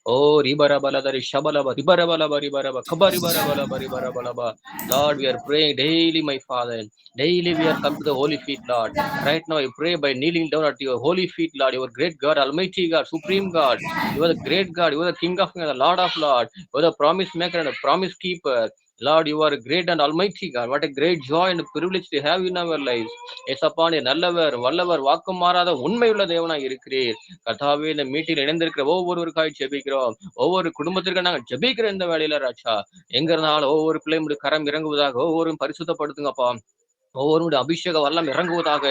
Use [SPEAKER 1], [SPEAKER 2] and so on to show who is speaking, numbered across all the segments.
[SPEAKER 1] Oh, Ribarabaladari Shabalaba, Ribarabalaba, Ribaraba, Kabaribaraba, Ribarabalaba. Lord, we are praying daily, my Father. Daily we are come to the holy feet, Lord. Right now I pray by kneeling down at your holy feet, Lord. Your great God, Almighty God, Supreme God. You are the great God. You are the King of Kings, the Lord of Lords. You are the promise maker and the promise keeper. Lord, you are a great and almighty God. What a great joy and privilege to have in our lives. ஏசப்பா நீ நல்லவர் வல்லவர் வாக்கு மாறாத உண்மையுள்ள தேவனாய் இருக்கிறீர். கர்த்தாவே இந்த மீட்டில் இணைந்திருக்கிற ஒவ்வொருவருக்காய் ஜெபிக்கிறோம். ஒவ்வொரு குடும்பத்திற்கு நாங்கள் ஜெபிக்கிற இந்த வேளையில ராஜா எங்க இருந்தாலும் ஒவ்வொரு பிள்ளைகளுடைய கரம் இறங்குவதாக ஒவ்வொருவரும் பரிசுத்தப்படுத்துங்கப்பா. ஒவ்வொருடைய அபிஷேக வல்லம் இறங்குவதாக.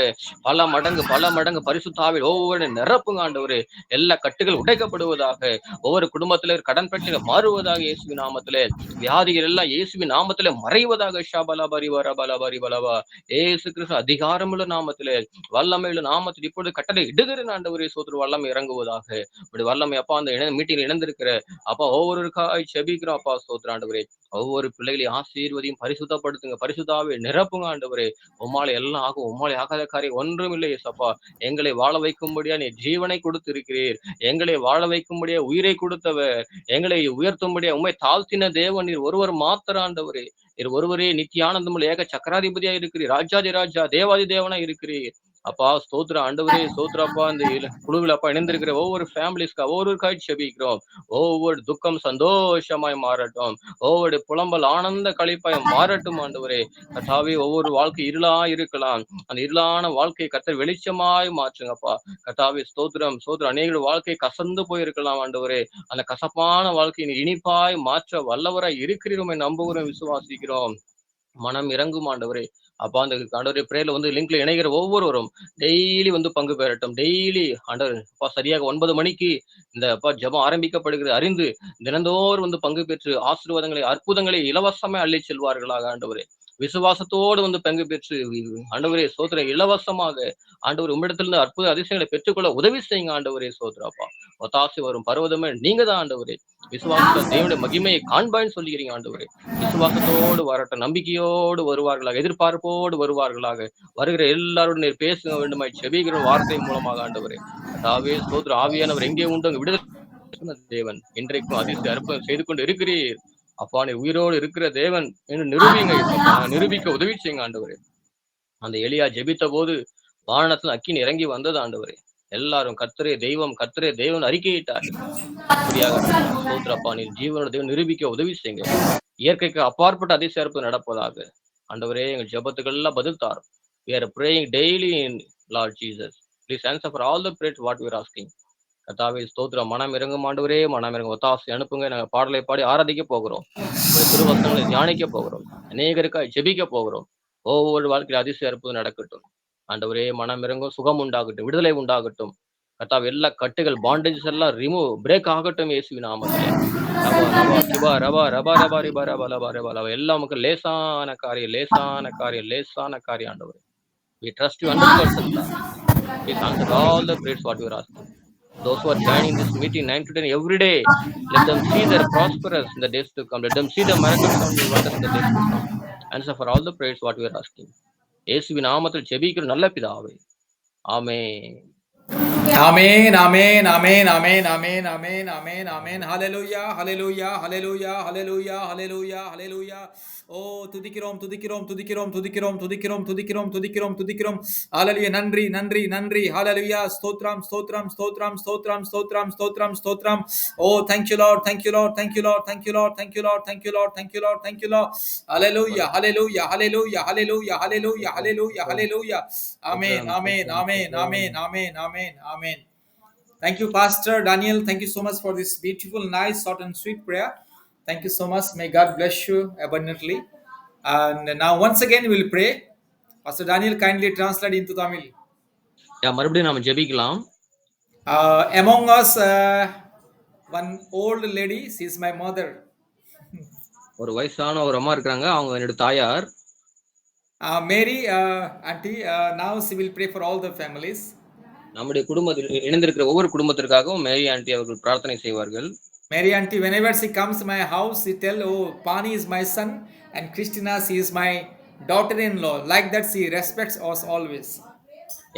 [SPEAKER 1] பல மடங்கு பரிசுத்தாவில் ஒவ்வொரு நிரப்புங்க ஆண்டவரே. எல்லா கட்டுகள் உடைக்கப்படுவதாக. ஒவ்வொரு குடும்பத்திலே கடன் பிரச்சனை மாறுவதாக இயேசுவின் நாமத்திலே. வியாதிகள் எல்லாம் இயேசுவின் நாமத்திலே மறைவதாக. ஷபலபரி வரபலபரி பலவா. இயேசு கிறிஸ்து அதிகாரமுள்ள நாமத்திலே வல்லமையுள்ள நாமத்தில் இப்பொழுது கட்டளை இடுகிறேன் ஆண்டவரே. சோதர வல்லமை இறங்குவதாக. இப்படி வல்லமை அப்பா அந்த மீட்டிங் இணைந்திருக்கிற அப்பா ஒவ்வொருக்காய் செபிக்கிறோம் அப்பா. சோதர ஆண்டவரே ஒவ்வொரு பிள்ளைகளையும் ஆசீர்வதியும் பரிசுத்தப்படுத்துங்க. பரிசுத்தாவே நிரப்புங்க ஆண்டவரே. உம்மால எல்லாம் ஆகும். உம்மால ஆகாத காரியம் ஒன்றும் இல்லை ஏசப்பா. எங்களை வாழ வைக்கும்படியா நீ ஜீவனை கொடுத்திருக்கிறீர். எங்களை வாழ வைக்கும்படியா உயிரை கொடுத்தவர். எங்களை உயர்த்தும்படியா உம்மை தாழ்த்தின தேவன் நீர் ஒருவர் மாத்திர ஆண்டவரே. நீர் ஒருவரே நித்திய ஆனந்தமுள்ள ஏக சக்கராதிபதியா இருக்கிறீர். ராஜாதி ராஜா தேவாதி தேவனா இருக்கிறீர். அப்பா ஸ்தோத்திர ஆண்டவரே ஸ்தோத்திரப்பா. இந்த குழுவில் அப்பா இணைந்திருக்கிற ஒவ்வொரு ஃபேமிலிஸ்க்கா ஒவ்வொரு செபிக்கிறோம். ஒவ்வொரு துக்கம் சந்தோஷமாய் மாறட்டும். ஒவ்வொரு புலம்பல் ஆனந்த களிப்பாய் மாறட்டும் ஆண்டவரே. கர்த்தாவே ஒவ்வொரு வாழ்க்கை இருளா இருக்கலாம். அந்த இருளான வாழ்க்கையை கர்த்தர் வெளிச்சமாய் மாற்றுங்கப்பா. கர்த்தாவே ஸ்தோத்திரம் ஸ்தோத்திரம். அநேக வாழ்க்கை கசந்து போயிருக்கலாம் ஆண்டவரே. அந்த கசப்பான வாழ்க்கையை இனிப்பாய் மாற்ற வல்லவராய் இருக்கிறோம் நம்புகிறோம் விசுவாசிக்கிறோம். மனம் இறங்கும் ஆண்டவரே. அப்பா அந்த ஆண்டவரே பிரேயர்ல லிங்க்ல இணைகிற ஒவ்வொருவரும் டெய்லி பங்கு பெறட்டும். டெய்லி ஆண்டவர் அப்பா சரியாக 9 மணிக்கு இந்த அப்பா ஜெபம் ஆரம்பிக்கப்படுகிறது அறிந்து தினந்தோறும் பங்கு பெற்று ஆசீர்வாதங்களை அற்புதங்களை இலவசமே அள்ளி செல்வார்களாக ஆண்டவரே. விசுவாசத்தோடு பங்கு பெற்று ஆண்டவரே சோதரை இலவசமாக ஆண்டவர் உம்மிடத்திலிருந்து அற்புத அதிசயங்களை பெற்றுக்கொள்ள உதவி செய்யுங்க ஆண்டவரே. சோதராப்பா ஒத்தாசி வரும் பருவதமே நீங்க தான் ஆண்டவரே. விசுவாசத்துல தேவனுடைய மகிமையை காண்பான்னு சொல்லிக்கிறீங்க ஆண்டவரே. விசுவாசத்தோடு வரட்டும். நம்பிக்கையோடு வருவார்களாக. எதிர்பார்ப்போடு வருவார்களாக. வருகிற எல்லாரோடும் நீர் பேசுங்க வேண்டுமாய் செபிக்கிற வார்த்தை மூலமாக ஆண்டவரே. கர்த்தாவே ஸ்தோத்திரம். ஆவியானவர் எங்கே உண்டு அங்கு விடுதலை தேவன். இன்றைக்கும் அதிசய அற்புதம் செய்து கொண்டு இருக்கிறீர். அப்பா நீர் உயிரோடு இருக்கிற தேவன் என்று நிரூபிங்க ஏசப்பா. நான் நிரூபிக்க உதவி செய்யுங்க ஆண்டவரே. அந்த எலியா ஜெபித்த போது வானத்துல அக்கினி இறங்கி வந்தது ஆண்டவரே. எல்லாரும் கர்த்தரே தெய்வம் அறிக்கையிட்டார்கள். அப்படியாக ராஜா ஸ்தோத்திரப்பா நீர் ஜீவனோட தேவன் நிரூபிக்க உதவி செய்யுங்க. இயற்கைக்கு அப்பாற்பட்ட அதிசயற்பு நடப்பதாக. ஆண்டவரே எங்கள் ஜெபத்துக்கு எல்லாம் பதில் தாரும். We are praying daily in Lord Jesus. Please answer for all the prayers what we are asking. கர்த்தாவே ஸ்தோத்திரம். மனம் இறங்கும் ஆண்டவரே. மனம் இறங்கும் ஒத்தாசை அனுப்புங்க. நாங்க பாடலை பாடி ஆராதிக்க போகிறோம். உங்களுடைய திருவசனங்களை தியானிக்க போகிறோம். அநேகருக்காய் ஜெபிக்க போகிறோம். ஒவ்வொரு வாழ்க்கையில் அதிசய அற்புதம் நடக்கட்டும். ஆண்டவரே மனம் இறங்கும். சுகம் உண்டாகட்டும். விடுதலை உண்டாகட்டும். கர்த்தாவே எல்லா கட்டுகள் பாண்டேஜஸ் எல்லாம் பிரேக் ஆகட்டும் இயேசுவின் நாமத்திலே. ரபா நபா சிபா ரபா ரபா ரபா ரிபா ரபா லபா ரபா லபா. எல்லாம் நமக்கு லேசான காரியம் ஆண்டவரே. We trust you 100% Lord. Please answer all the prayers what we are asking. Those who are joining this meeting 9 to 10 every day, let them see their prosperous in the days to come. Let them see the miracle signs and wonders in the days to come. Answer for all the prayers what we are asking. இயேசுவின் நாமத்தில் ஜெபிக்கிற நல்ல பிதாவே. ஆமென்.
[SPEAKER 2] Amen, amen, amen, amen, amen, amen, amen, amen. Hallelujah, hallelujah, hallelujah, hallelujah, hallelujah, hallelujah. Oh, துதிக்கிறோம் துதிக்கிறோம் துதிக்கிறோம் துதிக்கிறோம் துதிக்கிறோம் துதிக்கிறோம் துதிக்கிறோம் துதிக்கிறோம். ஹalleluya. நன்றி நன்றி நன்றி. ஹalleluya. ஸ்தோத்திரம் ஸ்தோத்திரம் ஸ்தோத்திரம் ஸ்தோத்திரம் ஸ்தோத்திரம் ஸ்தோத்திரம் ஸ்தோத்திரம். Oh, thank you Lord, thank you Lord, thank you Lord, thank you Lord, thank you Lord, thank you Lord, thank you Lord, thank you Lord. Hallelujah, hallelujah, hallelujah, hallelujah, hallelujah, hallelujah, hallelujah. Amen, amen, amen, amen, amen, amen, amen. Thank you, Pastor Daniel. Thank you so much for this beautiful, nice, short and sweet prayer. Thank you so much. May God bless you abundantly. And now once again we will pray. Pastor Daniel, kindly translate into Tamil.
[SPEAKER 1] மறுபடியும் நாம ஜெபிக்கலாம்.
[SPEAKER 2] Among us, one old lady, she is my mother.
[SPEAKER 1] ஒரு வயசான ஒரு அம்மா இருக்காங்க. அவங்க என்னோட தாயார்.
[SPEAKER 2] Mary, auntie, now she will pray for all the families.
[SPEAKER 1] நம்முடைய குடும்பத்தில் இணைந்திருக்கிற ஒவ்வொரு குடும்பத்திற்காகவும் மேரி ஆண்டி அவர்கள் பிரார்த்தனை செய்வார்கள்.
[SPEAKER 2] Mary auntie, whenever she comes to my house, she tell, "Oh, Pani is my son, and Christina, she is my daughter-in-law." Like that, she respects us always.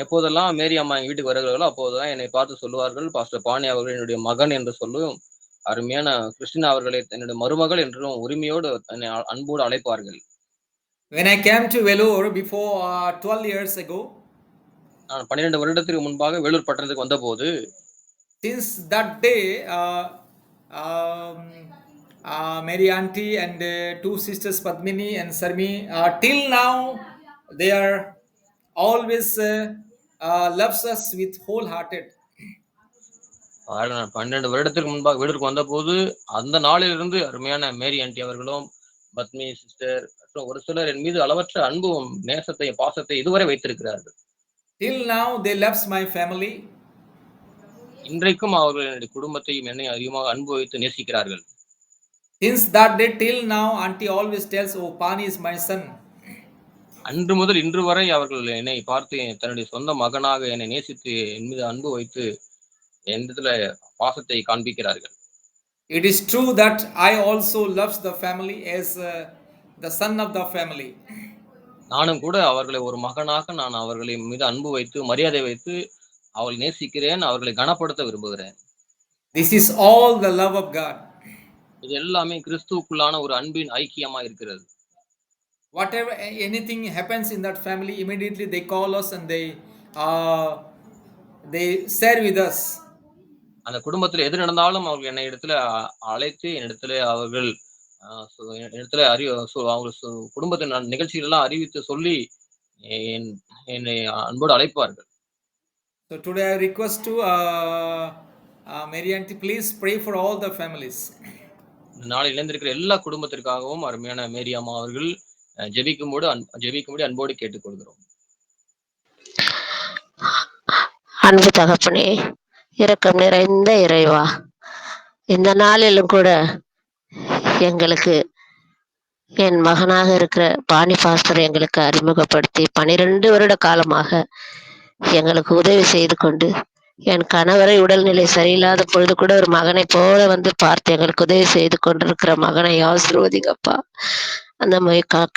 [SPEAKER 1] எப்போதெல்லாம் மேரி அம்மா எங்க வீட்டுக்கு வருகிறார்களோ அப்போதுதான் என்னை பார்த்து சொல்லுவார்கள், பாஸ்டர் பாணி அவர்கள் என்னுடைய மகன் என்று சொல்லும். அருமையான கிறிஸ்டினா அவர்களை என்னுடைய மருமகள் என்றும் உரிமையோடு என்னை அன்போடு அழைப்பார்கள்.
[SPEAKER 2] When I came to Vellore before 12 years ago,
[SPEAKER 1] நான் 12 வருடத்திற்கு முன்பாக வேலூர் பட்டணத்துக்கு வந்தபோது,
[SPEAKER 2] since that day, um, Mary Auntie and two sisters Padmini and Sarmi, till now, they are always loves us with wholehearted.
[SPEAKER 1] நான் 12 வருடத்திற்கு முன்பாக வேலூருக்கு வந்தபோது, அந்த நாளிலிருந்து அருமையான மேரி ஆன்டி அவர்களும், பத்மி சிஸ்டர் மற்றும் ஒரு சிலர் என் மீது அளவற்ற அன்பும், நேசத்தையும், பாசத்தை இதுவரை வைத்திருக்கிறார்கள்.
[SPEAKER 2] Till now, they loves my family.
[SPEAKER 1] இன்றைக்கும் அவர்கள் என்னுடைய குடும்பத்தையும் என்னையும் அதிகமாக அன்பு வைத்து நேசிக்கிறார்கள்.
[SPEAKER 2] Since that day till now, Auntie always tells, "Oh, Pani is my son."
[SPEAKER 1] அன்று முதல் இன்று வரை அவர்கள் என்னை பார்த்து தன்னுடைய சொந்த மகனாக என்னை நேசித்து என் மீது அன்பு வைத்து என்னிடத்துல பாசத்தை காண்பிக்கிறார்கள்.
[SPEAKER 2] It is true that I also loves the family as the son of the family.
[SPEAKER 1] நானும் கூட அவர்களை ஒரு மகனாக நான் அவர்களை மீது அன்பு வைத்து மரியாதை வைத்து அவளை நேசிக்கிறேன், அவர்களை கனப்படுத்த விரும்புகிறேன்.
[SPEAKER 2] This is all the love of God.
[SPEAKER 1] இது எல்லாமே கிறிஸ்துவுக்குள்ளான ஒரு அன்பின் ஐக்கியமா இருக்கிறது.
[SPEAKER 2] Whatever anything happens in that family, immediately they call us and they share with us.
[SPEAKER 1] அந்த குடும்பத்துல எது நடந்தாலும் அவர்கள் என்னை இடத்துல அழைத்து என்னிடத்துல அவர்கள் இடத்துல அவங்க குடும்பத்தின் நிகழ்ச்சிகள் எல்லாம் அறிவித்து சொல்லி என்னை அன்போடு அழைப்பார்கள்.
[SPEAKER 2] So today I request to Mary Auntie, please pray for all the families.
[SPEAKER 1] நாளில் இணைந்திருக்கிற எல்லா குடும்பத்திற்காகவும் அருமையான மேரி அம்மா அவர்கள் ஜெபிக்கும்படி அன்போடு கேட்டுக்கொள்கிறோம்.
[SPEAKER 3] அன்பு தகப்பனே, இரக்கம் நிறைந்த இறைவா, இந்த நாளிலும் கூட எங்களுக்கு என் மகனாக இருக்கிற பாணி பாஸ்டர் எங்களுக்கு அறிமுகப்படுத்தி 12 வருட காலமாக எங்களுக்கு உதவி செய்து கொண்டு, என் கணவரை உடல்நிலை சரியில்லாத பொழுது கூட ஒரு மகனை போல வந்து பார்த்து எங்களுக்கு உதவி செய்து கொண்டிருக்கிற மகனை ஆசீர்வதிங்கப்பா. அந்த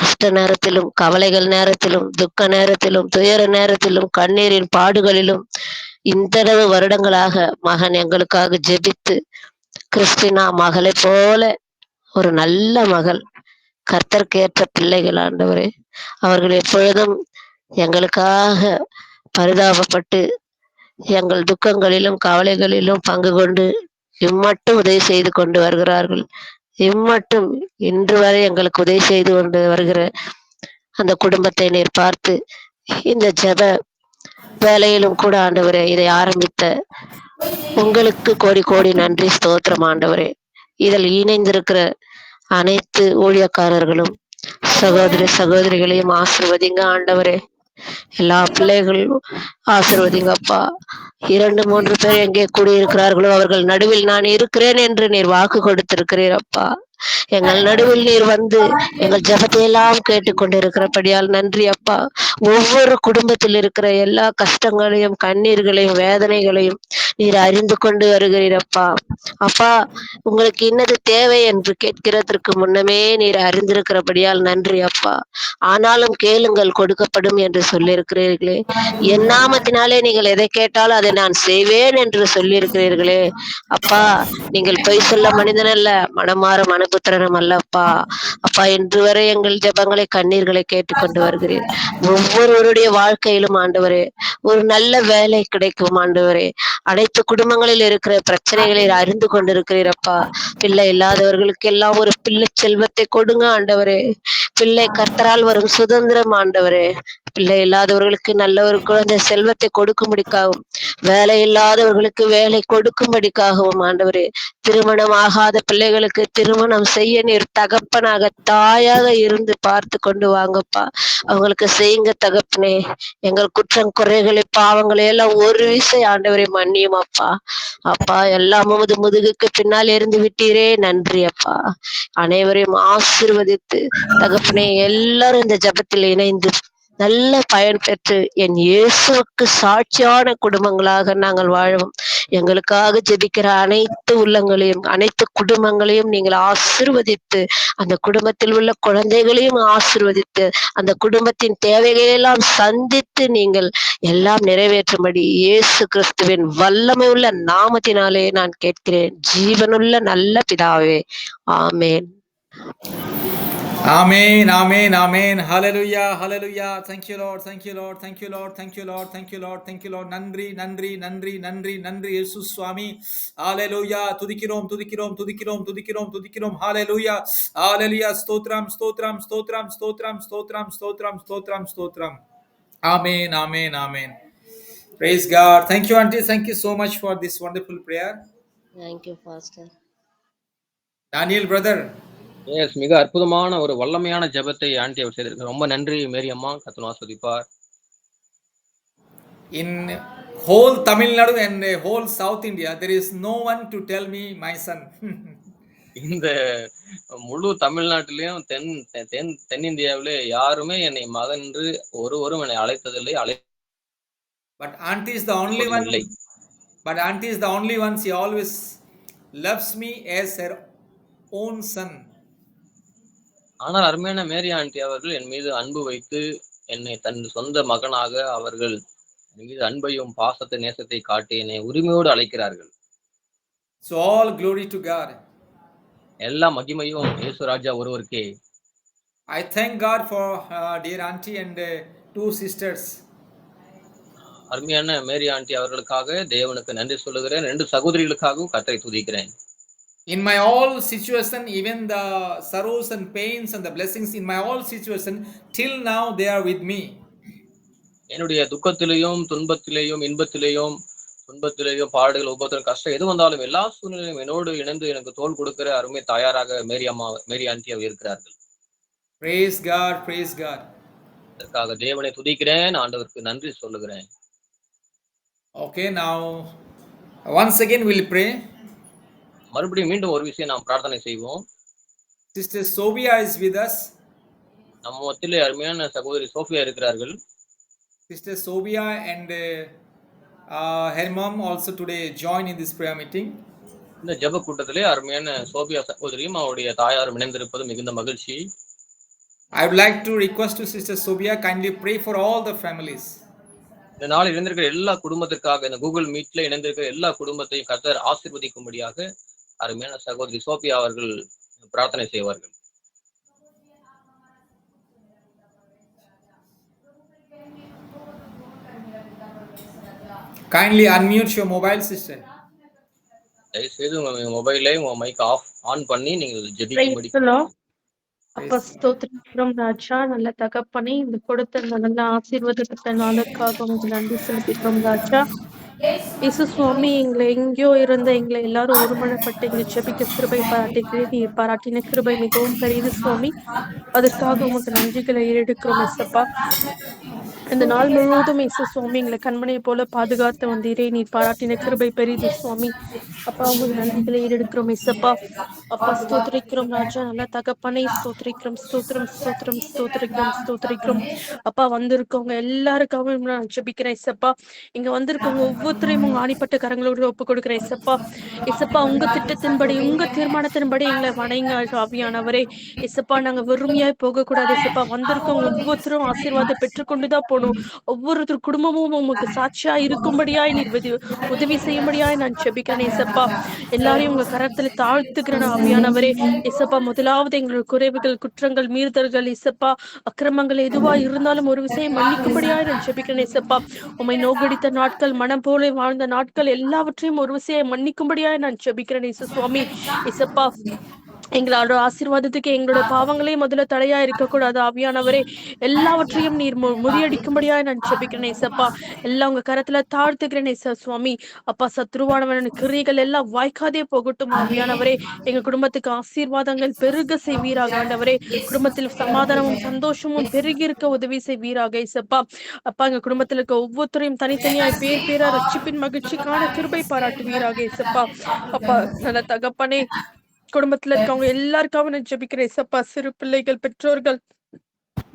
[SPEAKER 3] கஷ்ட நேரத்திலும், கவலைகள் நேரத்திலும், துக்க நேரத்திலும், துயர நேரத்திலும், கண்ணீரின் பாடுகளிலும் இந்தளவு வருடங்களாக மகன் எங்களுக்காக ஜெபித்து, கிறிஸ்டினா மகளை போல ஒரு நல்ல மகள், கர்த்தருக்கேற்ற பிள்ளைகள் ஆண்டவரே. அவர்கள் எப்பொழுதும் எங்களுக்காக பரிதாபப்பட்டு எங்கள் துக்கங்களிலும் கவலைகளிலும் பங்கு கொண்டு இம்மட்டும் உதவி செய்து கொண்டு வருகிறார்கள். இம்மட்டும் இன்று வரை எங்களுக்கு உதவி செய்து கொண்டு வருகிற அந்த குடும்பத்தை நீர் பார்த்து, இந்த ஜெப வேலையிலும் கூட ஆண்டவரே இதை ஆரம்பித்த உங்களுக்கு கோடி கோடி நன்றி, ஸ்தோத்திரம் ஆண்டவரே. இதில் இணைந்திருக்கிற அனைத்து ஊழியக்காரர்களும் சகோதரி சகோதரிகளையும் ஆசீர்வதிங்க ஆண்டவரே. எல்லா பிள்ளைகளும் ஆசீர்வதிங்கப்பா. 2-3 பேர் எங்கே கூடியிருக்கிறார்களோ அவர்கள் நடுவில் நான் இருக்கிறேன் என்று நீர் வாக்கு கொடுத்திருக்கிறீரப்பா. எங்கள் நடுவில் நீர் வந்து எங்கள் ஜெபத்தை எல்லாம் கேட்டுக்கொண்டிருக்கிறபடியால் நன்றி அப்பா. ஒவ்வொரு குடும்பத்தில் இருக்கிற எல்லா கஷ்டங்களையும், கண்ணீர்களையும், வேதனைகளையும் நீர் அறிந்து கொண்டு வருகிறீரப்பா. அப்பா, உங்களுக்கு இன்னது தேவை என்று கேட்கிறதற்கு முன்னமே நீர் அறிந்திருக்கிறபடியால் நன்றி அப்பா. ஆனாலும் கேளுங்கள் கொடுக்கப்படும் என்று சொல்லியிருக்கிறீர்களே. என் நாமத்தினாலே நீங்கள் எதை கேட்டாலும் அதை நான் செய்வேன் என்று சொல்லியிருக்கிறீர்களே. அப்பா, நீங்கள் பொய் சொல்ல மனிதன் அல்ல, மனமாற மனுபுத்திரனும் அல்லப்பா. அப்பா, இன்று வரை எங்கள் ஜெபங்களை, கண்ணீர்களை கேட்டுக்கொண்டு வருகிறீர். ஒவ்வொருவருடைய வாழ்க்கையிலும் ஆண்டவரே ஒரு நல்ல வேலை கிடைக்கும் ஆண்டவரே. அனைத்து குடும்பங்களில் இருக்கிற பிரச்சனைகளை அறிந்து கொண்டிருக்கிறீரப்பா. பிள்ளை இல்லாதவர்களுக்கு எல்லாம் ஒரு பிள்ளை செல்வத்தை கொடுங்க ஆண்டவரே. பிள்ளை கர்த்தரால் வரும் சுதந்திரம் ஆண்டவரே. பிள்ளை இல்லாதவர்களுக்கு நல்ல ஒரு குழந்தை செல்வத்தை கொடுக்கும்படிக்காகவும், வேலை இல்லாதவர்களுக்கு வேலை கொடுக்கும்படிக்காகவும் ஆண்டவரே, திருமணம் ஆகாத பிள்ளைகளுக்கு திருமணம் செய்ய நீர் தகப்பனாக, தாயாக இருந்து பார்த்து கொண்டு வாங்கப்பா. அவங்களுக்கு செய்யுங்க தகப்பனே. எங்கள் குற்றம் குறைகளை பாவங்களை எல்லாம் ஒரு விசை ஆண்டவரை மன்னியும் அப்பா. அப்பா, எல்லாம் உமது முதுகுக்கு பின்னால் எறிந்து விட்டீரே, நன்றி அப்பா. அனைவரையும் ஆசீர்வதித்து தகப்பனே, எல்லாரும் இந்த ஜெபத்தில் இணைந்து நல்ல பயன் பெற்று என் இயேசுவுக்கு சாட்சியான குடும்பங்களாக நாங்கள் வாழவும் எங்களுக்காக ஜெபிக்கிற அனைத்து உள்ளங்களையும் அனைத்து குடும்பங்களையும் நீங்கள் ஆசீர்வதித்து அந்த குடும்பத்தில் உள்ள குழந்தைகளையும் ஆசீர்வதித்து அந்த குடும்பத்தின் தேவைகளெல்லாம் சந்தித்து நீங்கள் எல்லாம் நிறைவேற்றும்படி இயேசு கிறிஸ்துவின் வல்லமை உள்ள நாமத்தினாலே நான் கேட்கிறேன். ஜீவனுள்ள நல்ல பிதாவே, ஆமென்.
[SPEAKER 2] Amen, amen, amen. Hallelujah, hallelujah. Thank you, Lord. Thank you, Lord. Thank you, Lord. Thank you, Lord. Thank you, Lord. Thank you, Lord. நன்றி நன்றி நன்றி நன்றி நன்றி இயேசு சுவாமி. ஹalleluya. துதிக்கிறோம் துதிக்கிறோம் துதிக்கிறோம் துதிக்கிறோம் துதிக்கிறோம். ஹalleluya. ஹalleluya. ஸ்தோத்திரம் ஸ்தோத்திரம் ஸ்தோத்திரம் ஸ்தோத்திரம் ஸ்தோத்திரம் ஸ்தோத்திரம் ஸ்தோத்திரம் ஸ்தோத்திரம். Amen, amen, amen. Praise God. Thank you, auntie. Thank you so much for this wonderful prayer.
[SPEAKER 3] Thank you, Pastor.
[SPEAKER 2] Daniel brother.
[SPEAKER 1] Yes, மிக அற்புதமான ஒரு வல்லமையான ஜெபத்தை ஆண்டி அவர் செய்திருக்கார். ரொம்ப நன்றி மேரி அம்மா. கர்த்தர் ஆசீர்வதிப்பார்.
[SPEAKER 2] In whole Tamil Nadu and whole South India, there is no one to tell me my son.
[SPEAKER 1] இந்த முழு தமிழ்நாட்டிலையும் தென்னிந்தியாவிலே யாருமே என்னை மகன் என்று ஒருவரும் என்னை அழைத்ததில்லை,
[SPEAKER 2] But auntie is the only one.
[SPEAKER 1] இல்லை.
[SPEAKER 2] But auntie is the only one. She always loves me as her own son.
[SPEAKER 1] ஆனால் அருமையான மேரி ஆண்டி அவர்கள் என் மீது அன்பு வைத்து என்னை தன் சொந்த மகனாக அவர்கள் என் மீது அன்பையும் பாசத்தை நேசத்தை காட்டி என்னை உரிமையோடு அழைக்கிறார்கள்.
[SPEAKER 2] So all glory to God.
[SPEAKER 1] எல்லா மகிமையும் இயேசு ராஜா ஒருவருக்கே.
[SPEAKER 2] I thank God for dear auntie and two sisters.
[SPEAKER 1] அருமையான மேரி ஆண்டி அவர்களுக்காக தேவனுக்கு நன்றி சொல்லுகிறேன். 2 சகோதரிகளுக்காகவும் கர்த்தரை துதிக்கிறேன்.
[SPEAKER 2] In my all situation, even the sorrows and pains and the blessings in my all situation, till now they are with me.
[SPEAKER 1] என்னுடைய துக்கத்திலேயும் துன்பத்திலேயும் இன்பத்திலேயும் துன்பத்திலேயும் பாடுகள் உபத்திரம் கஷ்டம் எது வந்தாலும் எல்லா சூழ்நிலையும் என்னோடு இணைந்து எனக்கு தோள் கொடுக்கிற அருமை தாயாராக மேரி ஆண்டி அவர் இருக்கிறார்கள்.
[SPEAKER 2] Praise God, praise God.
[SPEAKER 1] அதற்காக தேவனை துதிக்கிறேன், ஆண்டவருக்கு நன்றி சொல்லுகிறேன்.
[SPEAKER 2] Okay, now once again we'll pray.
[SPEAKER 1] மறுபடியும் மீண்டும் ஒரு விஷயம் நாம் பிரார்த்தனை செய்வோம்.
[SPEAKER 2] Sister Sophia is with us.
[SPEAKER 1] நம்ம மத்தியிலே அருமையான சகோதரி சோஃபியா இருக்கிறார்கள்.
[SPEAKER 2] Sister Sophia and her mom also today join in this prayer meeting.
[SPEAKER 1] இந்த ஜெப கூட்டத்திலே அருமையான சோபியா சகோதரியும் அவருடைய தாயாரும் இணைந்திருப்பது மிகுந்த மகிழ்ச்சி.
[SPEAKER 2] I would like to request to Sister Sophia kindly pray for all the families.
[SPEAKER 1] இந்த நாள் இணைந்திருக்கிற எல்லா குடும்பத்திற்காக இந்த கூகுள் மீட்ல இணைந்திருக்கிற எல்லா குடும்பத்தையும் கர்த்தர் ஆசீர்வதிக்கும்படியாக அருமையான சகோதரி சோபியா அவர்கள் பிரார்த்தனை செய்வார்கள்.
[SPEAKER 2] Kindly unmute your mobile, sister.
[SPEAKER 1] தயவுசெய்து உங்க மொபைலை உங்க மைக் ஆன் பண்ணி நீங்கள் ஜெபிக்கும்படி.
[SPEAKER 4] அப்பா ஸ்தோத்திரம் ராஜா, நல்ல தகப்பனே, இந்த கொடுத்த நல்ல ஆசீர்வாதத்தை நாளுக்காக உங்களுக்கு நன்றி செலுத்திக்கிறோம் ராஜா. இயேசு சுவாமி, எங்களை எங்கேயோ இருந்த எங்களை எல்லாரும் ஒருமனப்பட்டு எங்களை ஜெபிக்க கிருபை பாராட்டுகிறேன். நீர் பாராட்டின கிருபை மிகவும் பெரியது சுவாமி. அதற்காக உங்களுக்கு நன்றிகளை ஏறெடுக்கிறோம் எசப்பா. இந்த நாள் முழுவதும் இயேசு சுவாமி எங்களை கண்மணியை போல பாதுகாத்து வந்தீரே. நீர் பாராட்டின கிருபை பெரியது சுவாமி. அப்பா உங்களுக்கு நன்றிகளை ஏறெடுக்கிறோம் எசப்பா. அப்பா ஸ்தோத்திரிக்கிறோம் ராஜா, நல்ல தகப்பனை ஸ்தோத்திரிக்கிறோம். ஸ்தோத்திரம் ஸ்தோத்திரம் ஸ்தோத்திரிக்கிறோம் ஸ்தோத்திரிக்கிறோம். அப்பா வந்திருக்கவங்க எல்லாருக்காகவும் நான் ஜெபிக்கிறேன் எசப்பா. இங்க வந்திருக்கவங்க ஒவ்வொருத்தரையும் உங்க ஆணிப்பட்ட கரங்களோடு ஒப்பு கொடுக்கிறேன் எசப்பா. எசப்பா, உங்க திட்டத்தின்படி உங்க தீர்மானத்தின்படி எங்களை வணங்க ஆவியானவரே. எசப்பா, நாங்க வெறுமையாய் போக கூடாது எசப்பா. வந்திருக்கவங்க ஒவ்வொருத்தரும் ஆசீர்வாதம் பெற்றுக்கொண்டுதான் போகணும். ஒவ்வொருத்தர் குடும்பமும் உமக்கு சாட்சியா இருக்கும்படியாய் நீர் உதவி செய்யும்படியாய் நான் ஜெபிக்கிறேன் எசப்பா. எல்லாரையும் உங்க கரத்துல தாழ்த்துக்கிறேன் ஆவியானவரே. எசப்பா, முதலாவது எங்களோட குறைவுகள், குற்றங்கள், மீறுதல்கள் எசப்பா, அக்கிரமங்கள் எதுவா இருந்தாலும் ஒரு விஷயம் மன்னிக்கும்படியாய் நான் ஜெபிக்கிறேன் எசப்பா. உம்மை நோகடித்த நாட்கள், மனம் போல வாழ்ந்த நாட்கள் எல்லாவற்றையும் ஒரு விஷயம் மன்னிக்கும்படியாய் நான் ஜெபிக்கிறேன் இயேசு சுவாமி. எசப்பா, எங்களோட ஆசீர்வாதத்துக்கு எங்களோட பாவங்களே முதல்ல தடையா இருக்கக்கூடாது ஆவியானவரே. எல்லாவற்றையும் நீர் முறியடிக்கும்படியா நான் ஜெபிக்கிறேன் ஏசப்பா. எல்லாம் உங்க கரத்துல தாழ்த்துக்கிறேன் ஏச சுவாமி. அப்பா, சத்ருவானவன் கிரியைகள் எல்லாம் வாய்க்காதே போகட்டும் ஆவியானவரே. எங்க குடும்பத்துக்கு ஆசீர்வாதங்கள் பெருக செய்வீராக ஆண்டவரே. குடும்பத்தில் சமாதானமும் சந்தோஷமும் பெருகி இருக்க உதவி செய்வீராக ஏசப்பா. அப்பா, எங்க குடும்பத்துல இருக்க ஒவ்வொருத்தரையும் தனித்தனியாய் பேர் பேரா ரட்சிப்பின் மகிழ்ச்சிக்கான கிருபை பாராட்டுவீராக ஏசப்பா. அப்பா, நல்ல தகப்பனே, குடும்பத்துல இருக்கவங்க எல்லாருக்காகவும் நான் ஜெபிக்கிறேன் ஏசப்பா. சிறு பிள்ளைகள், பெற்றோர்கள்,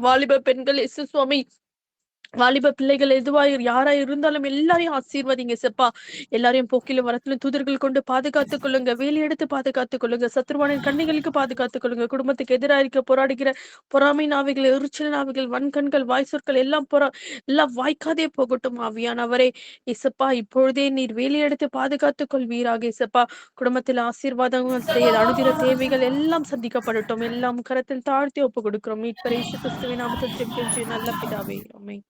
[SPEAKER 4] வாலிப பெண்கள், இயேசு சுவாமி, வாலிப பிள்ளைகள் எதுவா யாரா இருந்தாலும் எல்லாரையும் ஆசீர்வதிங்க செப்பா. எல்லாரையும் போக்கிலும் வரத்திலும் தூதர்கள் கொண்டு பாதுகாத்துக் கொள்ளுங்க. வேலி எடுத்து பாதுகாத்துக் கொள்ளுங்க. சத்துருவானின் கண்ணிகளுக்கு பாதுகாத்துக் கொள்ளுங்க. குடும்பத்துக்கு எதிராக இருக்க போராடுகிற பொறாமை நாவிகள், எரிச்சல் நாவிகள், வன்கண்கள், வாய் சொற்கள் எல்லாம் வாய்க்காதே போகட்டும். ஆவியானவரே இசப்பா, இப்பொழுதே நீர் வேலி எடுத்து பாதுகாத்துக் கொள்வீராக இசப்பா. குடும்பத்தில் ஆசீர்வாதங்கள் அனுதின தேவைகள் எல்லாம் சந்திக்கப்படட்டும். எல்லாம் கரத்தில் தாழ்த்தி ஒப்பு கொடுக்கிறோம். மீட்பர் இயேசு கிறிஸ்துவின் நாமத்தில் ஜெபிக்கிறோம் நல்ல பிதாவே. ஆமென்.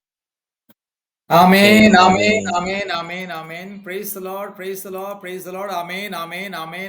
[SPEAKER 2] Amen, amen,
[SPEAKER 1] Amen.
[SPEAKER 2] amen, amen, amen. Praise the Lord, praise the Lord, praise the Lord. Amen, amen, amen.